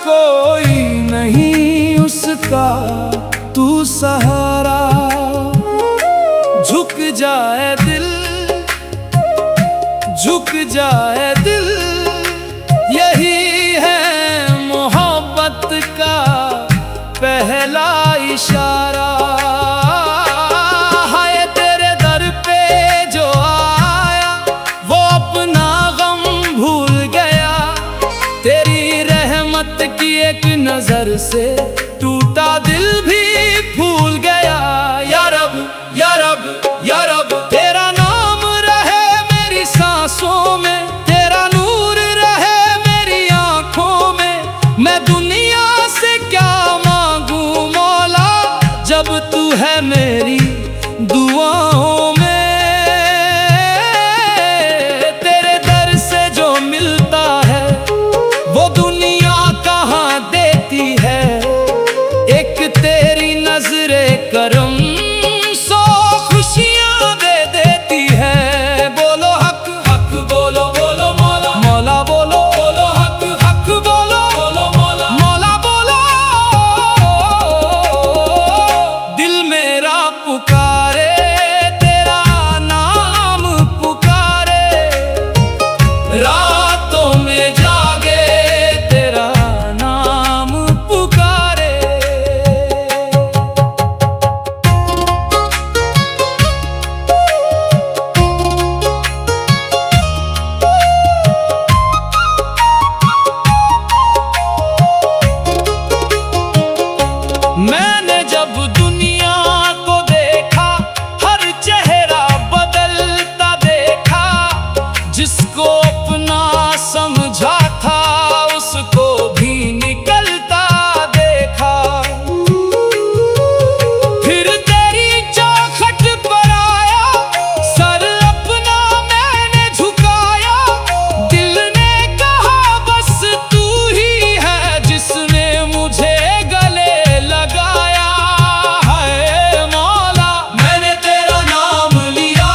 कोई नहीं उसका तू सहारा। झुक जाए दिल, झुक जाए दिल, यही है मोहब्बत का पहला इशारा। हाय तेरे दर पे जो आया वो अपना गम भूल गया। तेरी रहमत की एक नजर से टूटा दिल भी भूल गया। या रब, या रब, या रब, तेरा नाम रहे मेरी सांसों में, तेरा नूर रहे मेरी आंखों में। मैं दुनिया से क्या मांगू मौला, जब तू है मेरी दुआओं में। तेरे दर से जो मिलता है वो दुनिया कहाँ देती है। एक तेरी नजरे करम सौ खुशियां दे देती है। बोलो हक, हक बोलो, बोलो मौला, मौला बोलो, बोलो हक, हक बोलो, बोलो मौला, मौला बोलो। दिल मेरा पुकारे तेरा नाम पुकारे, रातों में जागे तेरा नाम पुकारे। मैंने जब दुनिया को देखा हर चेहरा बदलता देखा। जिसको अपना समझा था उसको भी निकलता देखा। फिर तेरी चौखट पर आया, सर अपना मैंने झुकाया। दिल ने कहा बस तू ही है जिसने मुझे गले लगाया। है मौला मैंने तेरा नाम लिया,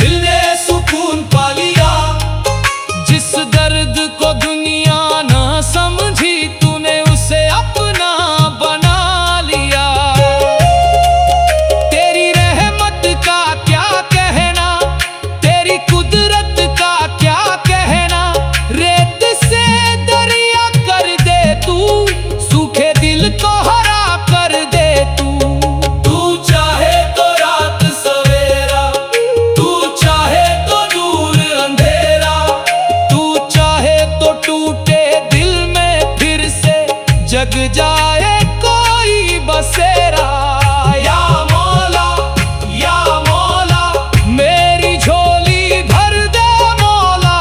दिल ने सुकून पा लिया। जिस दर्द को दुनिया ना समझी तूने उसे अपना बना लिया। तेरी रहमत का क्या कहना, तेरी कुदरत का क्या कहना। रेत से दरिया कर दे तू, सूखे दिल को हरा कर दे तू। तू चाहे तो रात सवेरा, तू चाहे तो दूर अंधेरा। तू चाहे तो टूटे दिल में फिर से जग जाए कोई बसेरा। या मौला, या मौला, मेरी झोली भर दे मौला।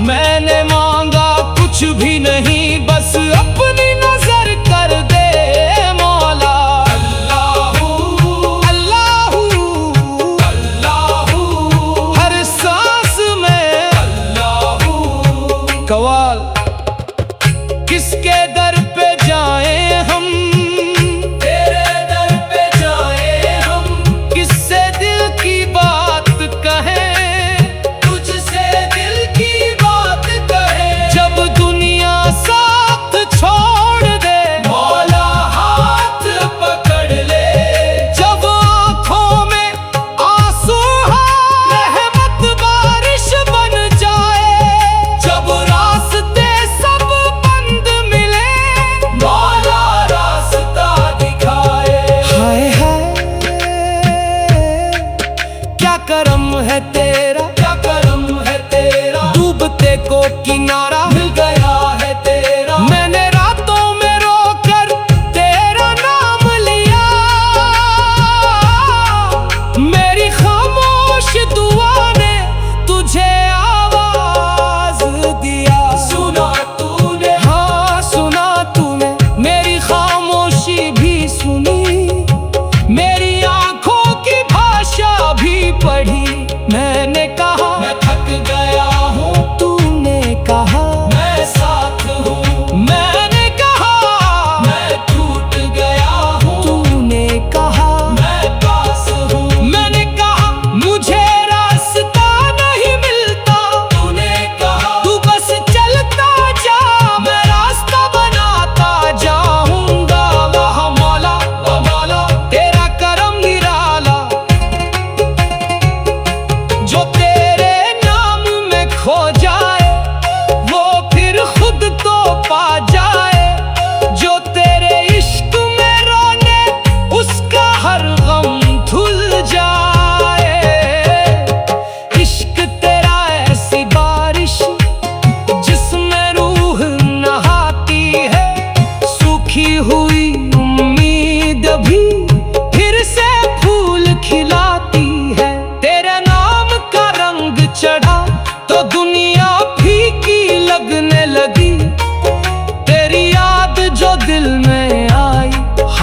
मैंने मांगा कुछ भी नहीं, बस अपनी नजर कर दे मौला। अल्लाहू, अल्लाहू, अल्लाहू, हर सांस में अल्लाहू। कवाल किसके दर पे जाएं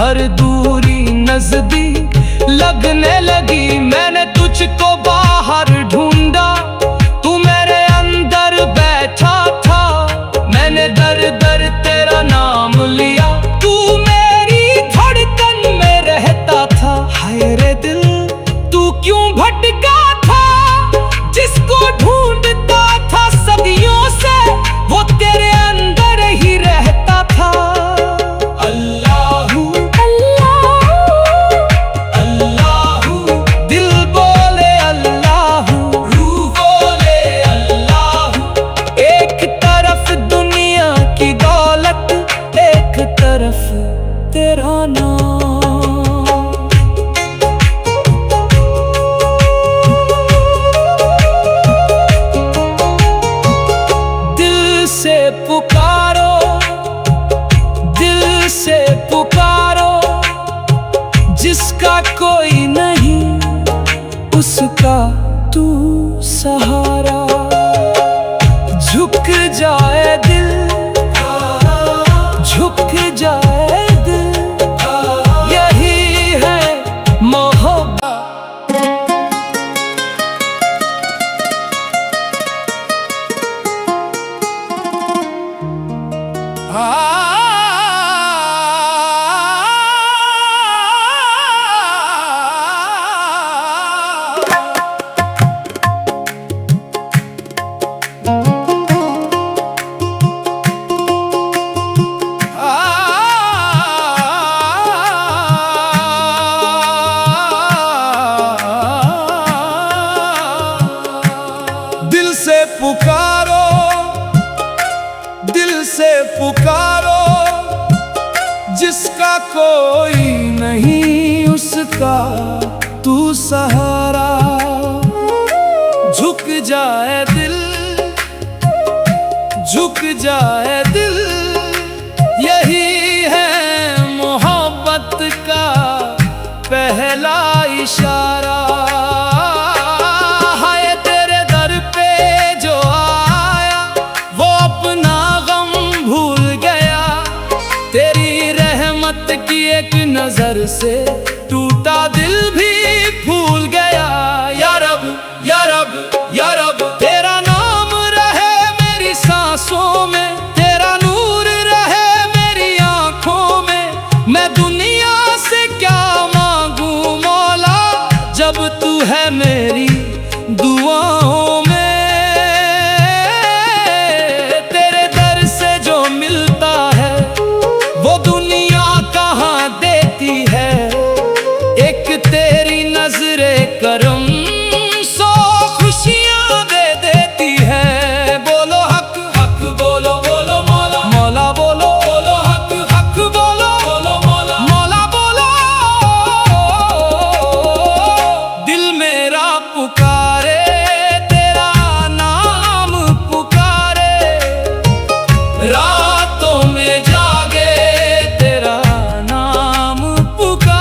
हर दूरी नजदीक लगने लगी। मैंने तुझको बाहर ढूंढा, तू मेरे अंदर बैठा था। मैंने दर दर तेरा नाम लिया, तू मेरी धड़कन में रहता था। हाय रे दिल, तू क्यों भटका था? जिसको ढूंढता था सदियों से, वो तेरे अंदर ही रहता था। अल्लाहू अल्लाहू, दिल बोले अल्लाहू, रूह बोले अल्लाहू। एक तरफ दुनिया की दौलत, एक तरफ तेरा नाम। पुकारो, दिल से पुकारो, जिसका कोई नहीं उसका तू सहारा। झुक जाए दिल, झुक जाए दिल, यही है मोहब्बत। दिल से पुकारो, दिल से पुकारो, जिसका कोई नहीं उसका तू सहारा। झुक जाए दिल, झुक जाए दिल, यही है मोहब्बत का पहला इशारा। हाय तेरे दर पे जो आया, वो अपना गम भूल गया। तेरी रहमत की एक नजर से टूटा दिल भी भूल गया। या रब या रब या रब, तेरा नाम रहे मेरी सांसों में, तेरा नूर रहे मेरी आंखों में। मैं दुनिया से क्या मांगू मौला, जब तू है मेरी दुआओं में। तेरे दर से जो मिलता है, वो दुनिया कहाँ देती है। एक तेरी नजरे करम, सौ खुशियां दे देती है। बोलो हक हक, बोलो बोलो मौला, मौला बोलो बोलो हक हक, बोलो बोलो मौला, मौला बोलो। दिल मेरा पुकारे, तेरा नाम पुकारे, रातों में जागे तेरा नाम पुकारे।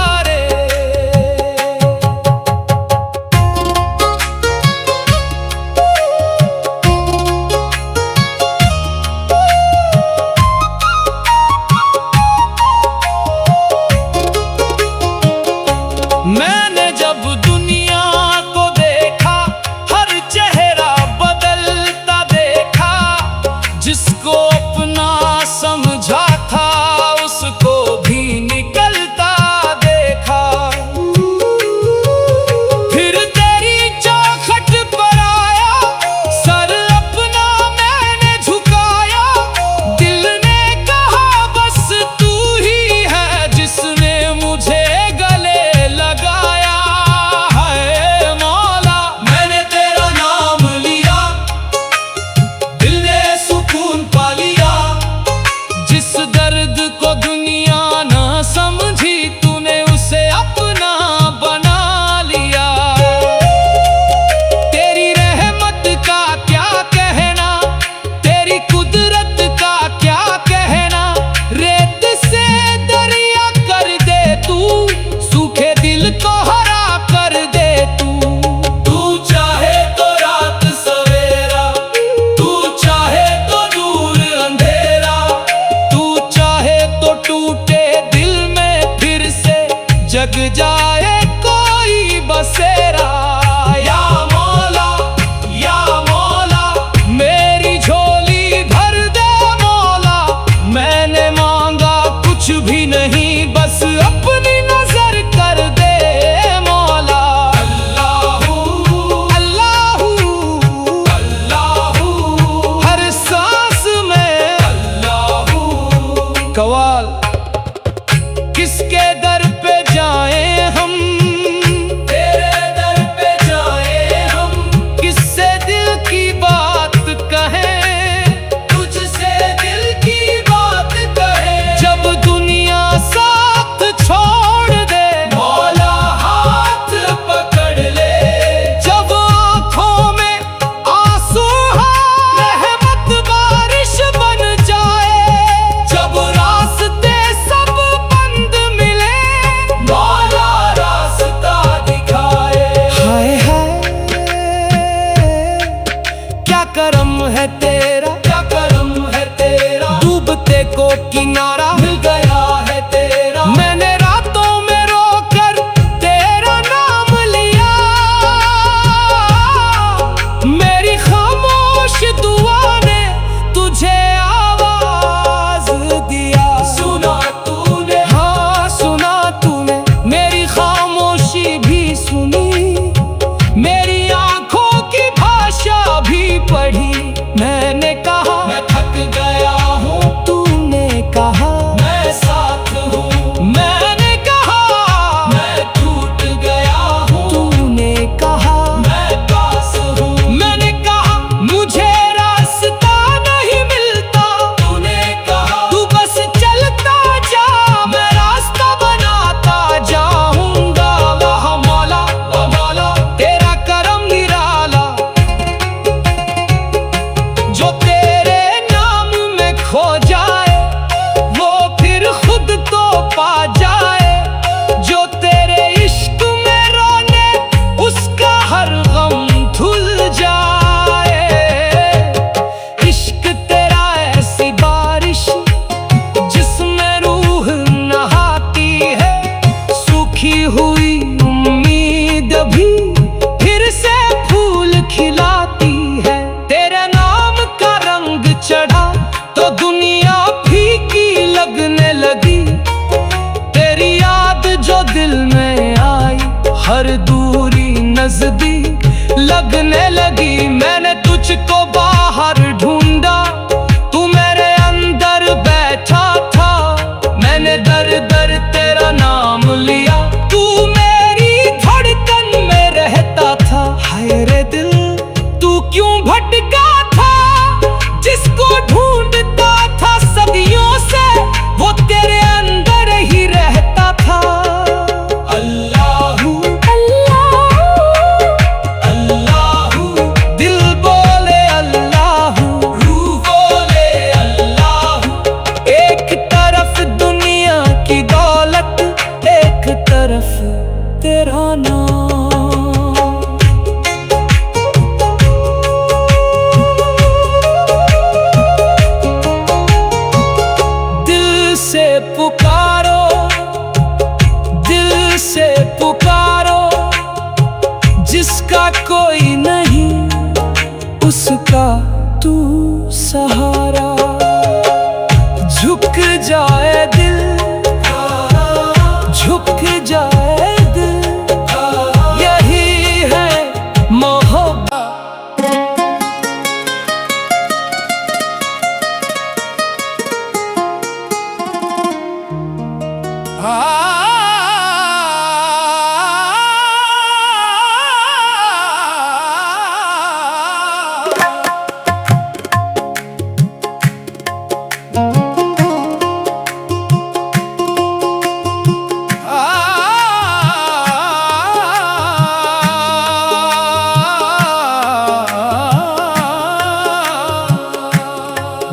जग जाए कोई बसेरा। या मौला, या मौला, मेरी झोली भर दे मौला। मैंने मांगा कुछ भी नहीं, बस अपनी नजर कर दे मौला। अल्लाहू अल्लाहू अल्लाहू, हर सांस में अल्लाहू। कवाल किसके दर पे जाएं हम, तेरे दर पे जाएं हम। किससे दिल की बात कहें, तुझसे दिल की बात कहें। जब दुनिया साथ छोड़ दे मौला हाथ पकड़ ले। जब आंखों में आंसू रहमत बारिश बन जाए। जब रास्ते सब बंद मिले मौला रास्ता दिखाए। हाय हाय क्या करम है तेरा, क्या करम है तेरा। डूबते को किनारा मिल गया है तेरा। मैंने रातों में रोकर तेरा नाम लिया। मेरी खामोश दुआ ने तुझे आवाज दिया। सुना तूने, हाँ सुना तूने। मेरी खामोशी भी सुनी, मेरी आंखों की भाषा भी पढ़ी। मैंने कहा मैं थक गया हूँ, तूने कहा मैं साथ हूँ। मैंने कहा मैं टूट गया हूँ, तूने कहा मैं पास हूँ। मैंने कहा मुझे रास्ता नहीं मिलता, तूने कहा तू बस चलता जा। मैं रास्ता बनाता जाऊंगा। वाह मौला, वाह मौला, तेरा करम निराला। जो तेरे नाम में खो जाए वो फिर खुद तो पा जाए। जो तेरे इश्क में रोने उसका हर गम धुल जाए। इश्क तेरा ऐसी बारिश जिसमें रूह नहाती है। सूखी हुई उम्मीद भी फिर से फूल खिलाती है। तेरे नाम का रंग चढ़ा तो दुनिया फीकी लगने लगी। तेरी याद जो दिल में आई हर दूरी नजदीक लगने लगी। मैंने तुझको बाहर ढूंढा, तू मेरे अंदर बैठा था। मैंने दर दर तेरा नाम लिया, तू मेरी धड़कन में रहता था। हाय रे दिल तू क्यों भटका था। जिसको ढूंढता था सदियों से वो तेरे अंदर ही रहता था। अल्लाहू अल्लाहू, दिल बोले अल्लाहू, रूह बोले अल्लाहू। एक तरफ दुनिया की दौलत, एक तरफ तेरा नाम। दिल से पुकारो, दिल से पुकारो। जिसका कोई नहीं उसका तू सहारा। झुक जाए दिल, झुक जाए दिल। यही है मोहब्बत।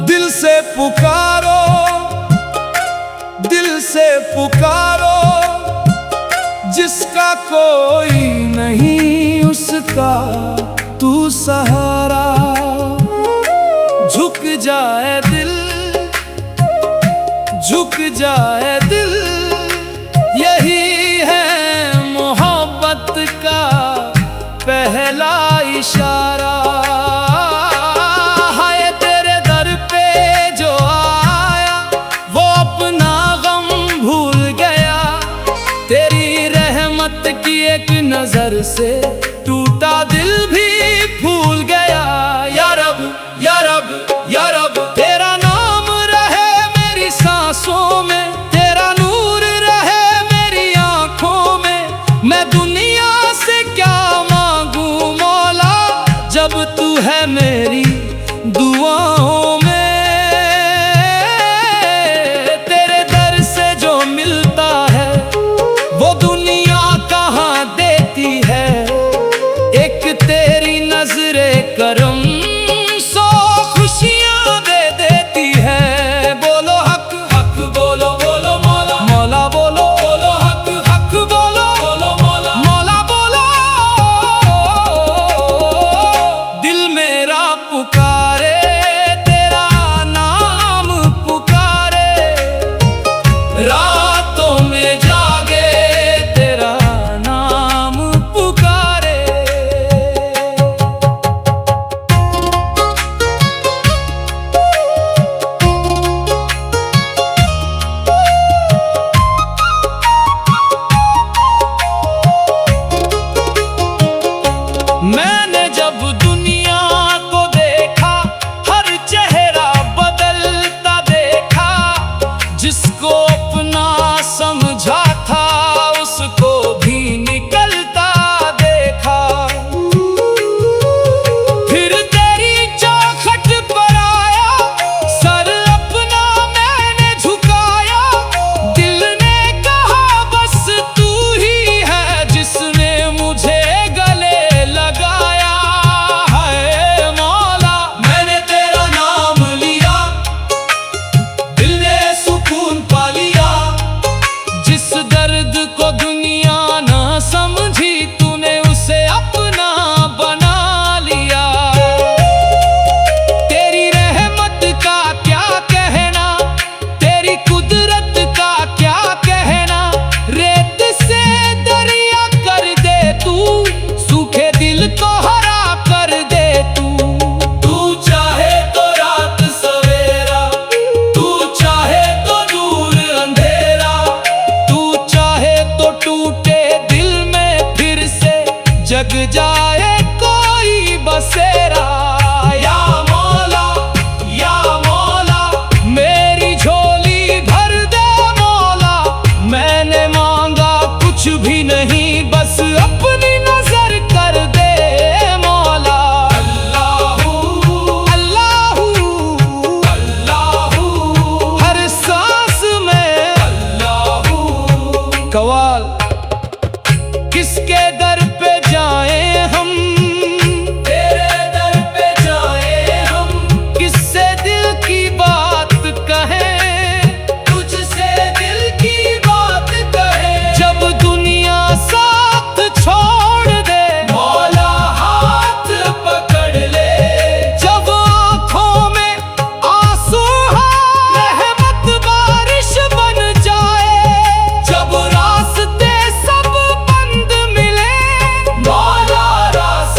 दिल से पुकारो, दिल से पुकारो। जिसका कोई नहीं उसका तू सहारा। झुक जाए दिल, झुक जाए दिल। यही है रहमत की एक नजर से टूटा दिल भी भूल गया। या रब या रब या रब, तेरा नाम रहे मेरी सांसों में, तेरा नूर रहे मेरी आंखों में। मैं दुनिया से क्या मांगू मौला, जब तू है मेरी दुआओं में। तेरे दर से जो मिलता है वो दुनिया कहाँ देती है। एक तेरी नजरे करम सौ खुशियाँ दे देती है। बोलो हक हक बोलो बोलो मौला, मौला बोलो बोलो हक हक बोलो बोलो मौला, मौला बोलो। दिल मेरा पुकारे तेरा नाम पुकारे, रातों में जागे तेरा नाम पुकारे। मैंने जब दुनिया को देखा, हर चेहरा बदलता देखा। जिसको अपना समझा था उसको भी निकलता देखा। फिर तेरी चौखट पर आया, सर अपना मैंने झुकाया। दिल ने कहा बस तू ही है जिसने मुझे गले लगाया है। मौला मैंने तेरा नाम लिया, दिल ने सुकून पा लिया। जिस दर्द को दुनिया ना समझी, तूने उसे अपना बना लिया। तेरी रहमत का क्या कहना, तेरी कुदरत का क्या कहना। रेत से दरिया कर दे तू, सूखे दिल को हरा कर दे तू। तू चाहे तो रात सवेरा, तू चाहे तो दूर अंधेरा। तू चाहे तो टूटे दिल में फिर से जग जाए कोई बसेरा। या मौला या मौला, मेरी झोली भर दे मौला। मैंने मांगा कुछ भी नहीं, बस अपनी नजर कर दे मौला। अल्लाहू अल्लाहू अल्लाहू, हर सांस में अल्लाहू। कवाल किसके दर पे जाएं हम, तेरे दर पे जाएं हम। किससे दिल की बात कहें, तुझसे दिल की बात कहें। जब दुनिया साथ छोड़ दे मौला हाथ पकड़ ले। जब आँखों में आंसू आए रहमत बारिश बन जाए। जब रास्ते सब बंद मिले मौला रास्ता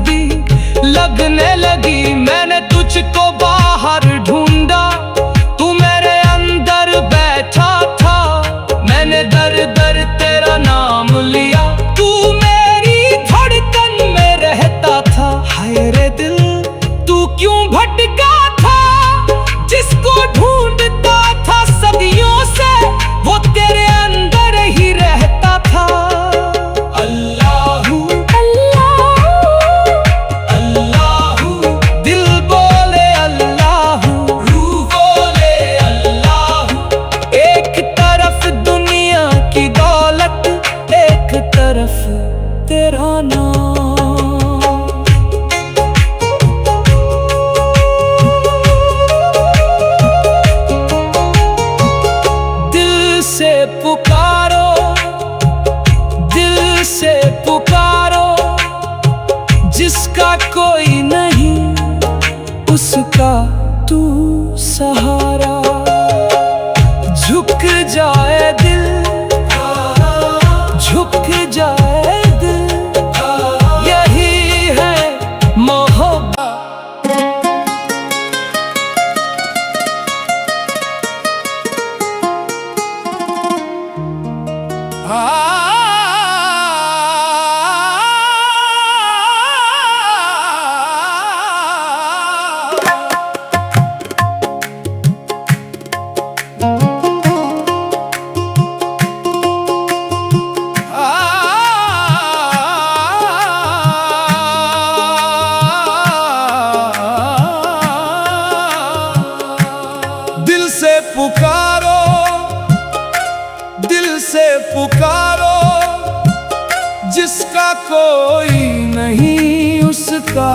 दी लगने लगी। मैंने तुझको बाहर ढूंढा, तू मेरे अंदर बैठा था। मैंने दर दर तेरा नाम लिया, तू मेरी धड़कन में रहता था। हाय रे दिल, तू क्यों भटका था? जिसको ढूंढता था सदियों से, वो तेरे अंदर ही रहता था। अल्लाहू अल्लाहू, दिल बोले अल्लाहू, रूह बोले अल्लाहू। एक तरफ दुनिया की दौलत, एक तरफ तेरा नाम। दिल से पुकारो, दिल से पुकारो, जिसका कोई नहीं उसका तू सहारा। झुक जाए दिल, झुक जाए दिल, यही है मोहब्बत। दिल से पुकारो, दिल से पुकारो, जिसका कोई नहीं उसका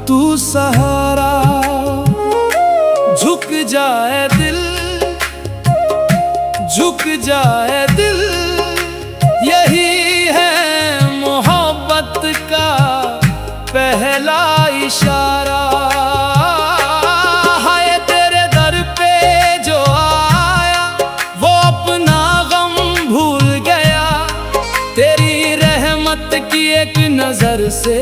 तू सहारा। झुक जाए दिल, झुक जाए दिल, यही है मोहब्बत का पहला इशारा। हाय तेरे दर पे जो आया, वो अपना गम भूल गया। तेरी रहमत की एक नजर से